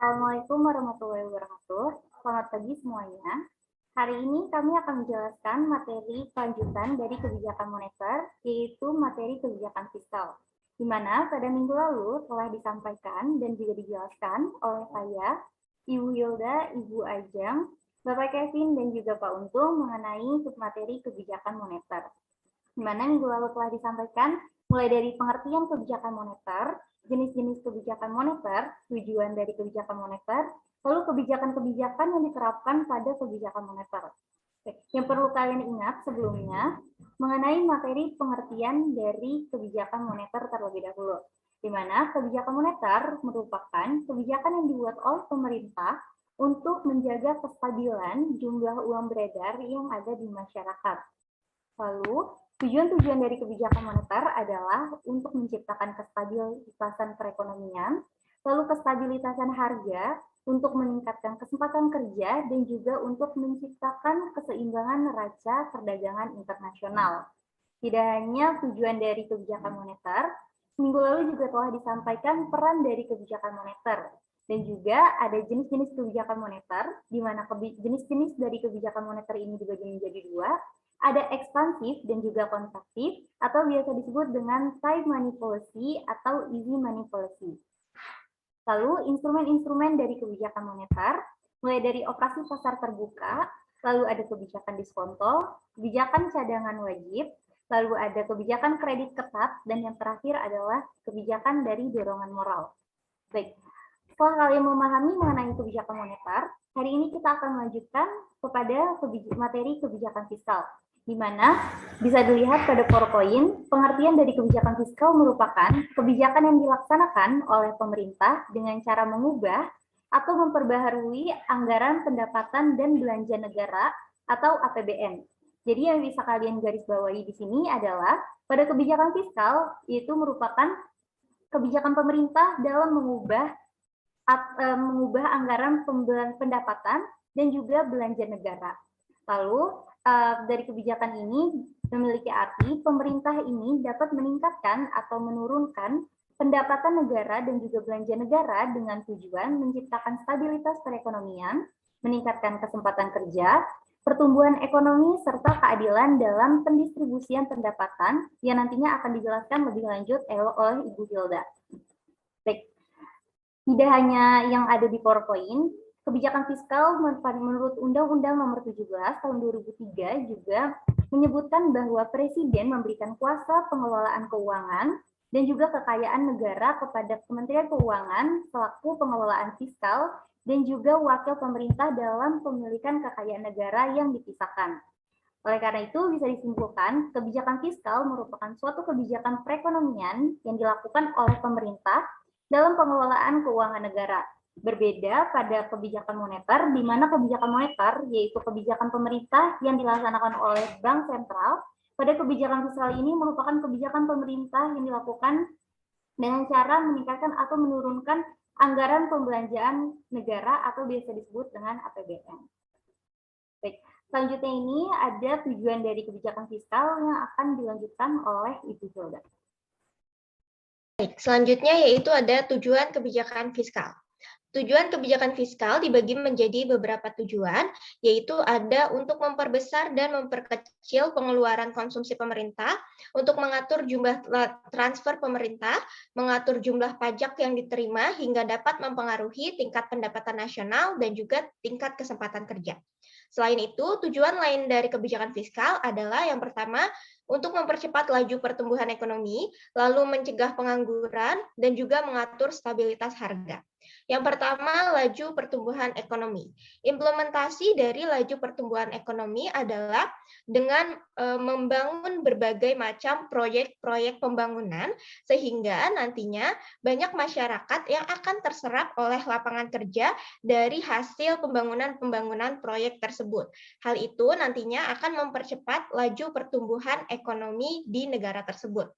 Assalamualaikum warahmatullahi wabarakatuh. Selamat pagi semuanya. Hari ini kami akan menjelaskan materi kelanjutan dari kebijakan moneter, yaitu materi kebijakan fiskal, di mana pada minggu lalu telah disampaikan dan juga dijelaskan oleh saya, Ibu Yilda, Ibu Ajeng, Bapak Kevin, dan juga Pak Untung mengenai materi kebijakan moneter. Di mana minggu lalu telah disampaikan mulai dari pengertian kebijakan moneter, jenis-jenis kebijakan moneter, tujuan dari kebijakan moneter, lalu kebijakan-kebijakan yang diterapkan pada kebijakan moneter. Yang perlu kalian ingat sebelumnya mengenai materi pengertian dari kebijakan moneter terlebih dahulu, di mana kebijakan moneter merupakan kebijakan yang dibuat oleh pemerintah untuk menjaga kestabilan jumlah uang beredar yang ada di masyarakat. Lalu, tujuan-tujuan dari kebijakan moneter adalah untuk menciptakan kestabilitasan perekonomian, lalu kestabilitasan harga, untuk meningkatkan kesempatan kerja, dan juga untuk menciptakan keseimbangan neraca perdagangan internasional. Tidak hanya tujuan dari kebijakan moneter, minggu lalu juga telah disampaikan peran dari kebijakan moneter. Dan juga ada jenis-jenis kebijakan moneter, di mana jenis-jenis dari kebijakan moneter ini dibagi menjadi dua, ada ekspansif dan juga kontraktif, atau biasa disebut dengan tight money policy atau easy money policy. Lalu instrumen-instrumen dari kebijakan moneter, mulai dari operasi pasar terbuka, lalu ada kebijakan diskonto, kebijakan cadangan wajib, lalu ada kebijakan kredit ketat, dan yang terakhir adalah kebijakan dari dorongan moral. Baik, setelah kalian memahami mengenai kebijakan moneter, hari ini kita akan melanjutkan kepada materi kebijakan fiskal, di mana bisa dilihat pada PowerPoint, pengertian dari kebijakan fiskal merupakan kebijakan yang dilaksanakan oleh pemerintah dengan cara mengubah atau memperbaharui anggaran pendapatan dan belanja negara atau APBN. Jadi yang bisa kalian garis bawahi di sini adalah pada kebijakan fiskal, yaitu merupakan kebijakan pemerintah dalam mengubah anggaran pendapatan dan juga belanja negara. Lalu dari kebijakan ini memiliki arti pemerintah ini dapat meningkatkan atau menurunkan pendapatan negara dan juga belanja negara dengan tujuan menciptakan stabilitas perekonomian, meningkatkan kesempatan kerja, pertumbuhan ekonomi, serta keadilan dalam pendistribusian pendapatan yang nantinya akan dijelaskan lebih lanjut oleh Ibu Hilda. Baik, tidak hanya yang ada di PowerPoint, kebijakan fiskal menurut Undang-Undang Nomor 17 Tahun 2003 juga menyebutkan bahwa Presiden memberikan kuasa pengelolaan keuangan dan juga kekayaan negara kepada Kementerian Keuangan selaku pengelolaan fiskal dan juga wakil pemerintah dalam pemilikan kekayaan negara yang dipisahkan. Oleh karena itu, bisa disimpulkan, kebijakan fiskal merupakan suatu kebijakan perekonomian yang dilakukan oleh pemerintah dalam pengelolaan keuangan negara. Berbeda pada kebijakan moneter, di mana kebijakan moneter yaitu kebijakan pemerintah yang dilaksanakan oleh Bank Sentral. Pada kebijakan fiskal ini merupakan kebijakan pemerintah yang dilakukan dengan cara meningkatkan atau menurunkan anggaran pembelanjaan negara atau biasa disebut dengan APBN. Baik, selanjutnya ini ada tujuan dari kebijakan fiskal yang akan dilanjutkan oleh Ibu Hilda. Baik, selanjutnya yaitu ada tujuan kebijakan fiskal. Tujuan kebijakan fiskal dibagi menjadi beberapa tujuan, yaitu ada untuk memperbesar dan memperkecil pengeluaran konsumsi pemerintah, untuk mengatur jumlah transfer pemerintah, mengatur jumlah pajak yang diterima hingga dapat mempengaruhi tingkat pendapatan nasional dan juga tingkat kesempatan kerja. Selain itu, tujuan lain dari kebijakan fiskal adalah yang pertama, untuk mempercepat laju pertumbuhan ekonomi, lalu mencegah pengangguran, dan juga mengatur stabilitas harga. Yang pertama, laju pertumbuhan ekonomi. Implementasi dari laju pertumbuhan ekonomi adalah dengan membangun berbagai macam proyek-proyek pembangunan, sehingga nantinya banyak masyarakat yang akan terserap oleh lapangan kerja dari hasil pembangunan proyek tersebut. Hal itu nantinya akan mempercepat laju pertumbuhan ekonomi di negara tersebut.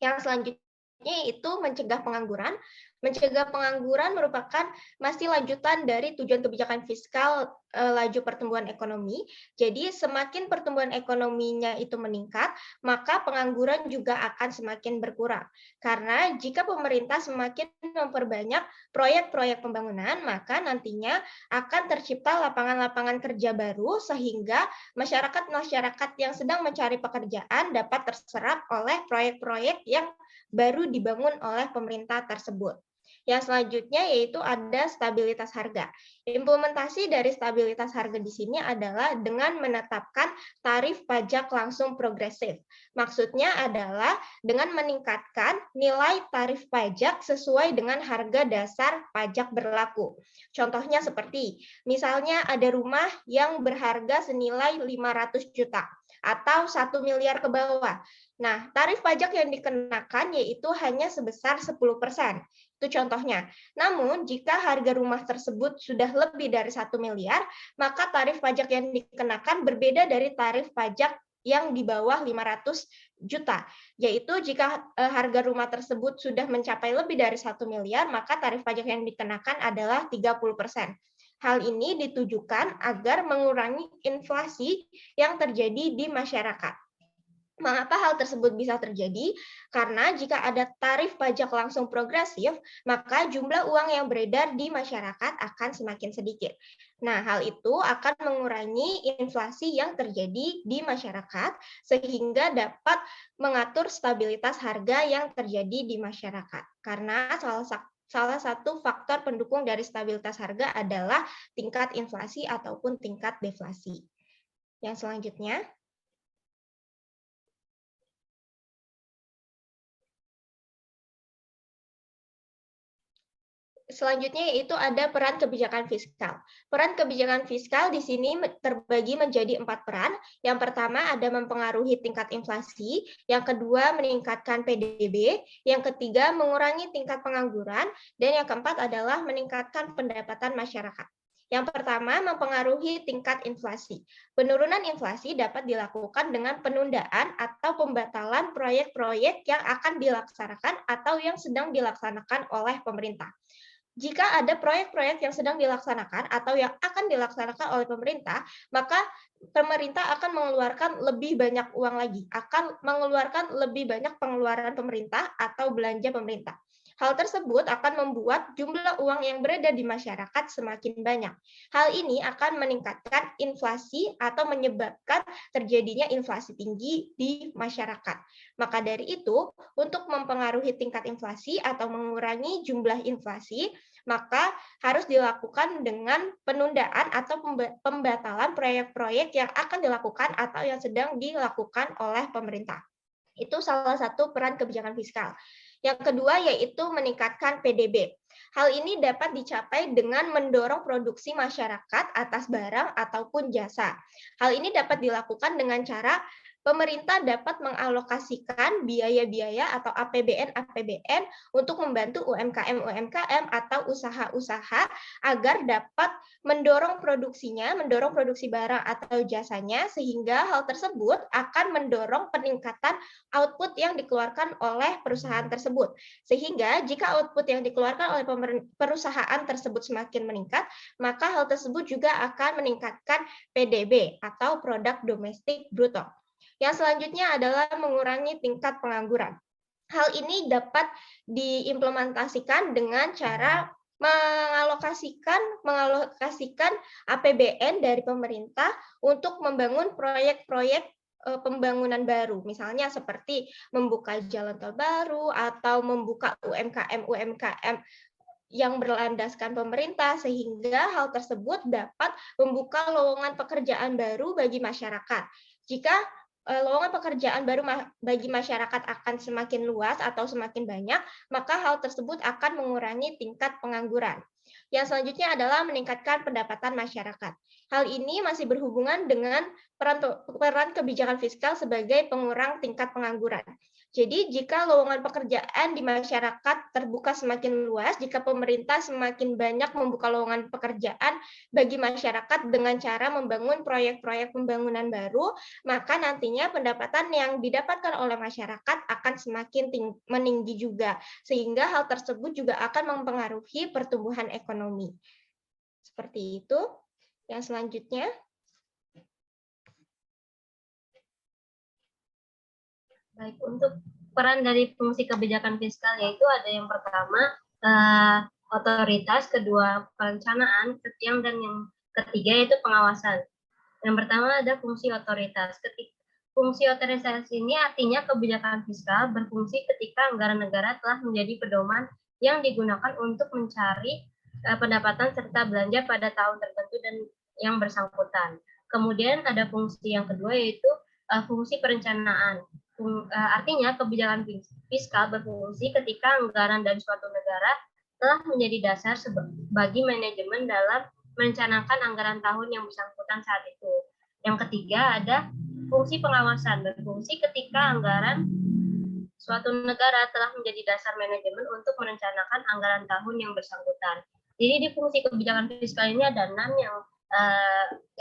Yang selanjutnya yaitu mencegah pengangguran. Mencegah pengangguran merupakan masih lanjutan dari tujuan kebijakan fiskal laju pertumbuhan ekonomi. Jadi semakin pertumbuhan ekonominya itu meningkat, maka pengangguran juga akan semakin berkurang. Karena jika pemerintah semakin memperbanyak proyek-proyek pembangunan, maka nantinya akan tercipta lapangan-lapangan kerja baru sehingga masyarakat-masyarakat yang sedang mencari pekerjaan dapat terserap oleh proyek-proyek yang baru dibangun oleh pemerintah tersebut. Yang selanjutnya yaitu ada stabilitas harga. Implementasi dari stabilitas harga di sini adalah dengan menetapkan tarif pajak langsung progresif. Maksudnya adalah dengan meningkatkan nilai tarif pajak sesuai dengan harga dasar pajak berlaku. Contohnya seperti, misalnya ada rumah yang berharga senilai 500 juta atau 1 miliar ke bawah. Nah, tarif pajak yang dikenakan yaitu hanya sebesar 10%. Itu contohnya. Namun, jika harga rumah tersebut sudah lebih dari 1 miliar, maka tarif pajak yang dikenakan berbeda dari tarif pajak yang di bawah 500 juta. Yaitu jika harga rumah tersebut sudah mencapai lebih dari 1 miliar, maka tarif pajak yang dikenakan adalah 30%. Hal ini ditujukan agar mengurangi inflasi yang terjadi di masyarakat. Mengapa hal tersebut bisa terjadi? Karena jika ada tarif pajak langsung progresif, maka jumlah uang yang beredar di masyarakat akan semakin sedikit. Nah, hal itu akan mengurangi inflasi yang terjadi di masyarakat sehingga dapat mengatur stabilitas harga yang terjadi di masyarakat. Karena salah satu faktor pendukung dari stabilitas harga adalah tingkat inflasi ataupun tingkat deflasi. Yang selanjutnya, selanjutnya yaitu ada peran kebijakan fiskal. Peran kebijakan fiskal di sini terbagi menjadi 4 peran. Yang pertama ada mempengaruhi tingkat inflasi, yang kedua meningkatkan PDB, yang ketiga mengurangi tingkat pengangguran, dan yang keempat adalah meningkatkan pendapatan masyarakat. Yang pertama, mempengaruhi tingkat inflasi. Penurunan inflasi dapat dilakukan dengan penundaan atau pembatalan proyek-proyek yang akan dilaksanakan atau yang sedang dilaksanakan oleh pemerintah. Jika ada proyek-proyek yang sedang dilaksanakan atau yang akan dilaksanakan oleh pemerintah, maka pemerintah akan mengeluarkan lebih banyak uang lagi, akan mengeluarkan lebih banyak pengeluaran pemerintah atau belanja pemerintah. Hal tersebut akan membuat jumlah uang yang beredar di masyarakat semakin banyak. Hal ini akan meningkatkan inflasi atau menyebabkan terjadinya inflasi tinggi di masyarakat. Maka dari itu, untuk mempengaruhi tingkat inflasi atau mengurangi jumlah inflasi, maka harus dilakukan dengan penundaan atau pembatalan proyek-proyek yang akan dilakukan atau yang sedang dilakukan oleh pemerintah. Itu salah satu peran kebijakan fiskal. Yang kedua yaitu meningkatkan PDB. Hal ini dapat dicapai dengan mendorong produksi masyarakat atas barang ataupun jasa. Hal ini dapat dilakukan dengan cara pemerintah dapat mengalokasikan biaya-biaya atau APBN untuk membantu UMKM atau usaha-usaha agar dapat mendorong produksinya, mendorong produksi barang atau jasanya, sehingga hal tersebut akan mendorong peningkatan output yang dikeluarkan oleh perusahaan tersebut. Sehingga jika output yang dikeluarkan oleh perusahaan tersebut semakin meningkat, maka hal tersebut juga akan meningkatkan PDB atau produk domestik bruto. Yang selanjutnya adalah mengurangi tingkat pengangguran. Hal ini dapat diimplementasikan dengan cara mengalokasikan APBN dari pemerintah untuk membangun proyek-proyek pembangunan baru, misalnya seperti membuka jalan tol baru atau membuka UMKM yang berlandaskan pemerintah, sehingga hal tersebut dapat membuka lowongan pekerjaan baru bagi masyarakat. Jika lowongan pekerjaan baru bagi masyarakat akan semakin luas atau semakin banyak, maka hal tersebut akan mengurangi tingkat pengangguran. Yang selanjutnya adalah meningkatkan pendapatan masyarakat. Hal ini masih berhubungan dengan peran kebijakan fiskal sebagai pengurang tingkat pengangguran. Jadi jika lowongan pekerjaan di masyarakat terbuka semakin luas, jika pemerintah semakin banyak membuka lowongan pekerjaan bagi masyarakat dengan cara membangun proyek-proyek pembangunan baru, maka nantinya pendapatan yang didapatkan oleh masyarakat akan semakin meninggi juga, sehingga hal tersebut juga akan mempengaruhi pertumbuhan ekonomi. Seperti itu. Yang selanjutnya. Baik, untuk peran dari fungsi kebijakan fiskal yaitu ada yang pertama otoritas, kedua perencanaan, dan yang ketiga yaitu pengawasan. Yang pertama ada fungsi otoritas. Fungsi otoritas ini artinya kebijakan fiskal berfungsi ketika anggaran negara telah menjadi pedoman yang digunakan untuk mencari pendapatan serta belanja pada tahun tertentu dan yang bersangkutan. Kemudian ada fungsi yang kedua yaitu fungsi perencanaan. Artinya kebijakan fiskal berfungsi ketika anggaran dari suatu negara telah menjadi dasar bagi manajemen dalam merencanakan anggaran tahun yang bersangkutan saat itu. Yang ketiga ada fungsi pengawasan, berfungsi ketika anggaran suatu negara telah menjadi dasar manajemen untuk merencanakan anggaran tahun yang bersangkutan. Jadi di fungsi kebijakan fiskal ini ada 6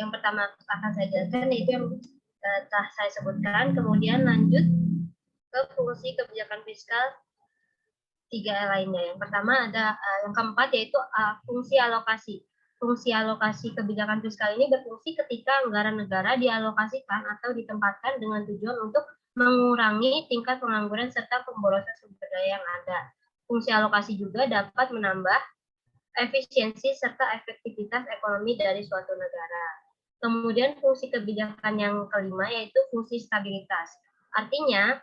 yang pertama akan saya jelaskan, yaitu yang telah saya sebutkan. Kemudian lanjut ke fungsi kebijakan fiskal 3 lainnya. Yang pertama ada yang keempat yaitu fungsi alokasi. Fungsi alokasi kebijakan fiskal ini berfungsi ketika anggaran negara dialokasikan atau ditempatkan dengan tujuan untuk mengurangi tingkat pengangguran serta pemborosan sumber daya yang ada. Fungsi alokasi juga dapat menambah efisiensi serta efektivitas ekonomi dari suatu negara. Kemudian fungsi kebijakan yang kelima yaitu fungsi stabilitas. Artinya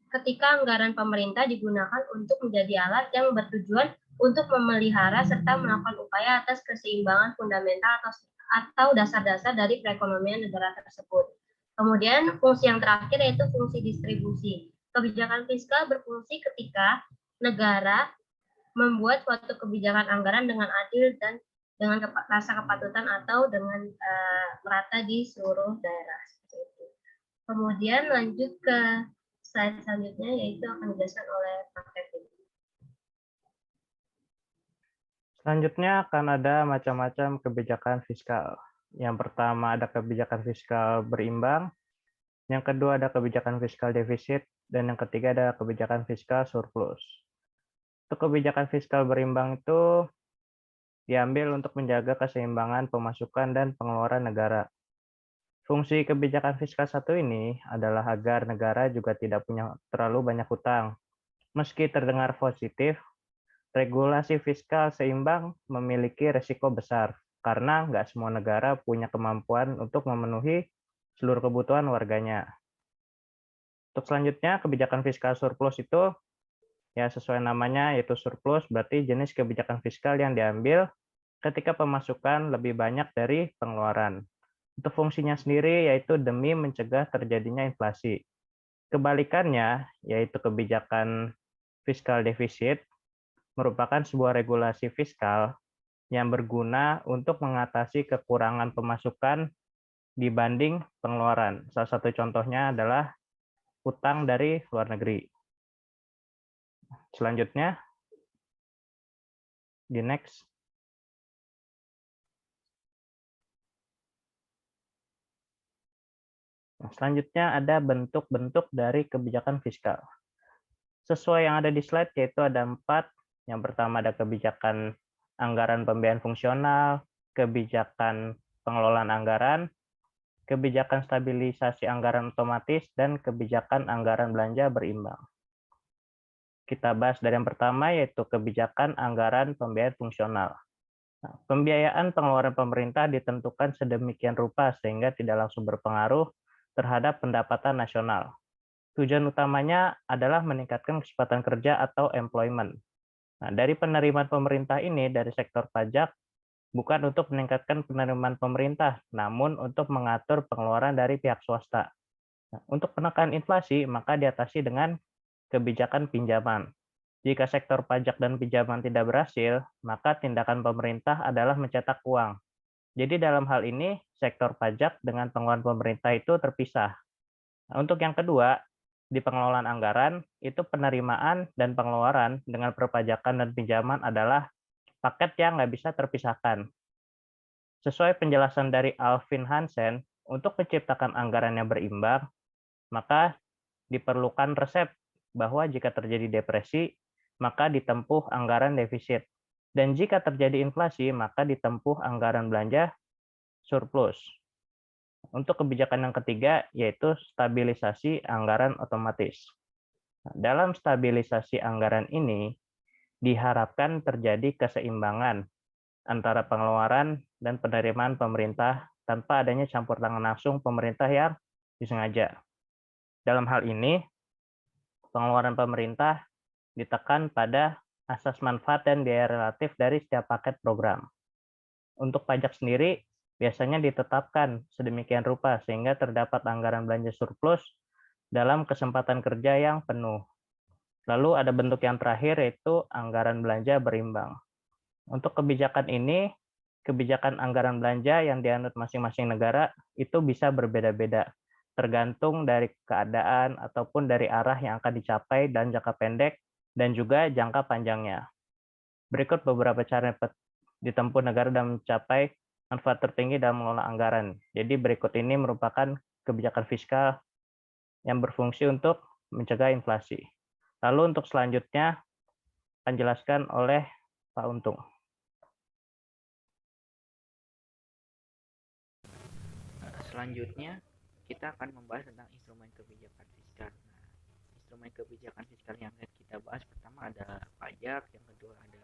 ketika anggaran pemerintah digunakan untuk menjadi alat yang bertujuan untuk memelihara serta melakukan upaya atas keseimbangan fundamental atau dasar-dasar dari perekonomian negara tersebut. Kemudian fungsi yang terakhir yaitu fungsi distribusi. Kebijakan fiskal berfungsi ketika negara membuat suatu kebijakan anggaran dengan adil dan dengan rasa kepatutan atau dengan merata di seluruh daerah. Kemudian lanjut ke slide selanjutnya yaitu akan dijelaskan oleh Pak Kevin. Selanjutnya akan ada macam-macam kebijakan fiskal. Yang pertama ada kebijakan fiskal berimbang, yang kedua ada kebijakan fiskal defisit, dan yang ketiga ada kebijakan fiskal surplus. Untuk kebijakan fiskal berimbang itu diambil untuk menjaga keseimbangan pemasukan dan pengeluaran negara. Fungsi kebijakan fiskal satu ini adalah agar negara juga tidak punya terlalu banyak hutang. Meski terdengar positif, regulasi fiskal seimbang memiliki resiko besar karena nggak semua negara punya kemampuan untuk memenuhi seluruh kebutuhan warganya. Untuk selanjutnya, kebijakan fiskal surplus itu ya sesuai namanya yaitu surplus, berarti jenis kebijakan fiskal yang diambil ketika pemasukan lebih banyak dari pengeluaran. Untuk fungsinya sendiri yaitu demi mencegah terjadinya inflasi. Kebalikannya yaitu kebijakan fiskal defisit merupakan sebuah regulasi fiskal yang berguna untuk mengatasi kekurangan pemasukan dibanding pengeluaran. Salah satu contohnya adalah hutang dari luar negeri. Selanjutnya, di next. Selanjutnya ada bentuk-bentuk dari kebijakan fiskal. Sesuai yang ada di slide yaitu ada 4. Yang pertama ada kebijakan anggaran pembiayaan fungsional, kebijakan pengelolaan anggaran, kebijakan stabilisasi anggaran otomatis, dan kebijakan anggaran belanja berimbang. Kita bahas dari yang pertama yaitu kebijakan anggaran pembiayaan fungsional. Nah, pembiayaan pengeluaran pemerintah ditentukan sedemikian rupa sehingga tidak langsung berpengaruh terhadap pendapatan nasional. Tujuan utamanya adalah meningkatkan kecepatan kerja atau employment. Nah, dari penerimaan pemerintah ini dari sektor pajak bukan untuk meningkatkan penerimaan pemerintah, namun untuk mengatur pengeluaran dari pihak swasta. Nah, untuk menekan inflasi, maka diatasi dengan kebijakan pinjaman. Jika sektor pajak dan pinjaman tidak berhasil, maka tindakan pemerintah adalah mencetak uang. Jadi dalam hal ini, sektor pajak dengan pengeluaran pemerintah itu terpisah. Nah, untuk yang kedua, di pengelolaan anggaran, itu penerimaan dan pengeluaran dengan perpajakan dan pinjaman adalah paket yang nggak bisa terpisahkan. Sesuai penjelasan dari Alvin Hansen, untuk menciptakan anggaran yang berimbang, maka diperlukan resep bahwa jika terjadi depresi, maka ditempuh anggaran defisit. Dan jika terjadi inflasi, maka ditempuh anggaran belanja surplus. Untuk kebijakan yang ketiga, yaitu stabilisasi anggaran otomatis. Dalam stabilisasi anggaran ini, diharapkan terjadi keseimbangan antara pengeluaran dan penerimaan pemerintah tanpa adanya campur tangan langsung pemerintah yang disengaja. Dalam hal ini, pengeluaran pemerintah ditekan pada asas manfaat dan biaya relatif dari setiap paket program. Untuk pajak sendiri, biasanya ditetapkan sedemikian rupa sehingga terdapat anggaran belanja surplus dalam kesempatan kerja yang penuh. Lalu ada bentuk yang terakhir yaitu anggaran belanja berimbang. Untuk kebijakan ini, kebijakan anggaran belanja yang dianut masing-masing negara itu bisa berbeda-beda, tergantung dari keadaan ataupun dari arah yang akan dicapai dalam jangka pendek dan juga jangka panjangnya. Berikut beberapa cara ditempuh negara dalam mencapai manfaat tertinggi dalam mengelola anggaran. Jadi berikut ini merupakan kebijakan fiskal yang berfungsi untuk mencegah inflasi. Lalu untuk selanjutnya akan dijelaskan oleh Pak Untung. Selanjutnya, kita akan membahas tentang instrumen kebijakan fiskal. Nah, instrumen kebijakan fiskal yang akan kita bahas pertama ada pajak, yang kedua ada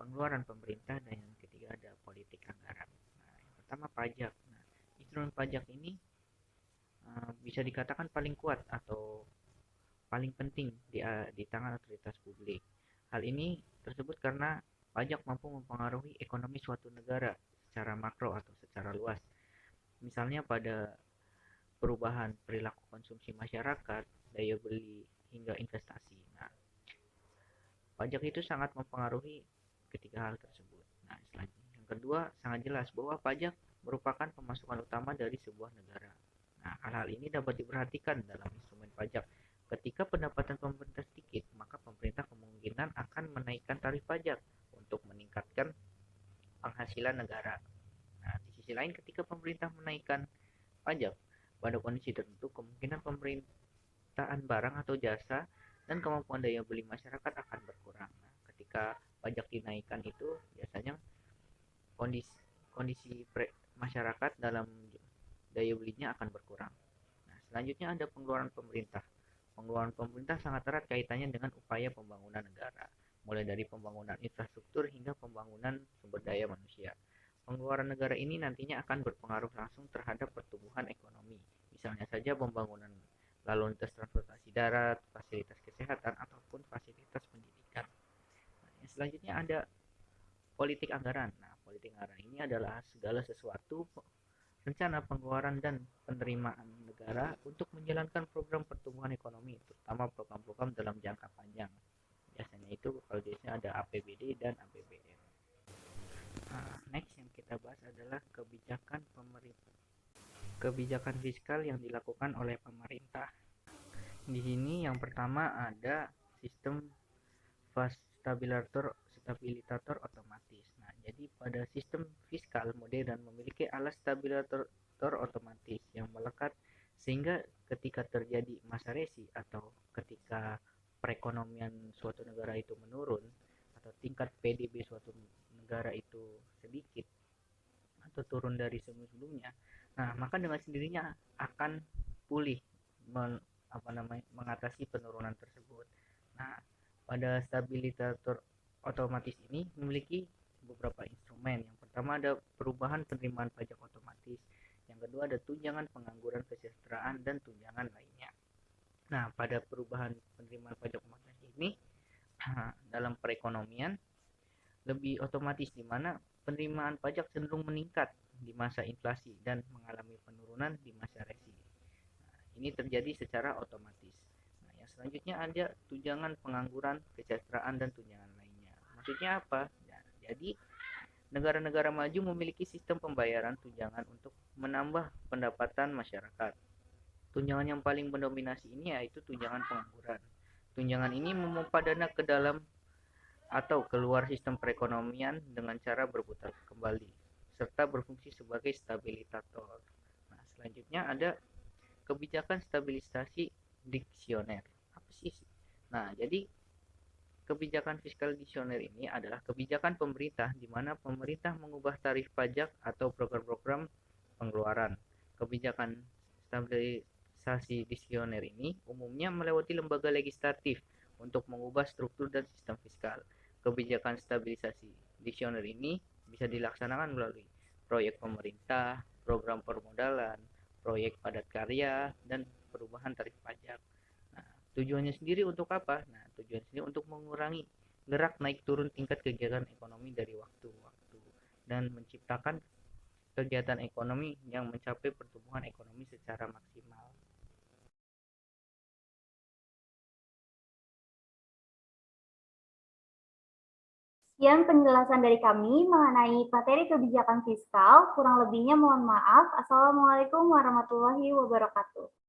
pengeluaran pemerintah, dan yang ketiga ada politik anggaran. Nah, yang pertama pajak. Nah, instrumen pajak ini bisa dikatakan paling kuat atau paling penting di tangan otoritas publik. Hal ini tersebut karena pajak mampu mempengaruhi ekonomi suatu negara secara makro atau secara luas. Misalnya pada perubahan perilaku konsumsi masyarakat, daya beli, hingga investasi. Nah, pajak itu sangat mempengaruhi ketiga hal tersebut. Nah, selanjutnya yang kedua, sangat jelas bahwa pajak merupakan pemasukan utama dari sebuah negara. Nah, hal-hal ini dapat diperhatikan dalam instrumen pajak. Ketika pendapatan pemerintah sedikit, maka pemerintah kemungkinan akan menaikkan tarif pajak untuk meningkatkan penghasilan negara. Nah, di sisi lain ketika pemerintah menaikkan pajak pada kondisi tertentu, kemungkinan pemerintahan barang atau jasa dan kemampuan daya beli masyarakat akan berkurang. Nah, ketika pajak dinaikkan itu biasanya kondisi masyarakat dalam daya belinya akan berkurang. Nah, selanjutnya ada pengeluaran pemerintah. Pengeluaran pemerintah sangat erat kaitannya dengan upaya pembangunan negara, mulai dari pembangunan infrastruktur hingga pembangunan sumber daya manusia. Pengeluaran negara ini nantinya akan berpengaruh langsung terhadap pertumbuhan ekonomi. Misalnya saja pembangunan lalu lintas transportasi darat, fasilitas kesehatan, ataupun fasilitas pendidikan. Nah, yang selanjutnya ada politik anggaran. Nah, politik anggaran ini adalah segala sesuatu rencana pengeluaran dan penerimaan negara untuk menjalankan program pertumbuhan ekonomi, terutama program-program dalam jangka panjang. Biasanya itu kalau biasanya ada APBD dan APBN. Next yang kita bahas adalah kebijakan pemerintah. Kebijakan fiskal yang dilakukan oleh pemerintah. Di sini yang pertama ada sistem stabilisator otomatis. Nah, jadi pada sistem fiskal modern memiliki alat stabilisator otomatis yang melekat sehingga ketika terjadi masa resesi atau ketika perekonomian suatu negara itu menurun atau tingkat PDB suatu negara itu sedikit atau turun dari sebelumnya, nah maka dengan sendirinya akan pulih mengatasi penurunan tersebut. Nah, pada stabilisator otomatis ini memiliki beberapa instrumen. Yang pertama ada perubahan penerimaan pajak otomatis. Yang kedua ada tunjangan pengangguran kesejahteraan dan tunjangan lainnya. Nah, pada perubahan penerimaan pajak otomatis ini dalam perekonomian lebih otomatis di mana penerimaan pajak cenderung meningkat di masa inflasi dan mengalami penurunan di masa resesi. Nah, ini terjadi secara otomatis. Nah, yang selanjutnya ada tunjangan pengangguran kesejahteraan dan tunjangan lainnya. Maksudnya apa? Ya, jadi negara-negara maju memiliki sistem pembayaran tunjangan untuk menambah pendapatan masyarakat. tunjangan yang paling mendominasi ini yaitu tunjangan pengangguran. Tunjangan ini memompa dana ke dalam atau keluar sistem perekonomian dengan cara berputar kembali, serta berfungsi sebagai stabilisator. Nah, selanjutnya ada kebijakan stabilisasi disksioner. Apa sih? Nah, jadi kebijakan fiskal disksioner ini adalah kebijakan pemerintah di mana pemerintah mengubah tarif pajak atau program-program pengeluaran. Kebijakan stabilisasi disksioner ini umumnya melewati lembaga legislatif untuk mengubah struktur dan sistem fiskal. Kebijakan stabilisasi disksioner ini bisa dilaksanakan melalui proyek pemerintah, program permodalan, proyek padat karya, dan perubahan tarif pajak. Tujuannya sendiri untuk apa? Nah, tujuannya sendiri untuk mengurangi gerak naik turun tingkat kegiatan ekonomi dari waktu ke waktu dan menciptakan kegiatan ekonomi yang mencapai pertumbuhan ekonomi secara maksimal. Sekian penjelasan dari kami mengenai materi kebijakan fiskal. Kurang lebihnya mohon maaf. Assalamualaikum warahmatullahi wabarakatuh.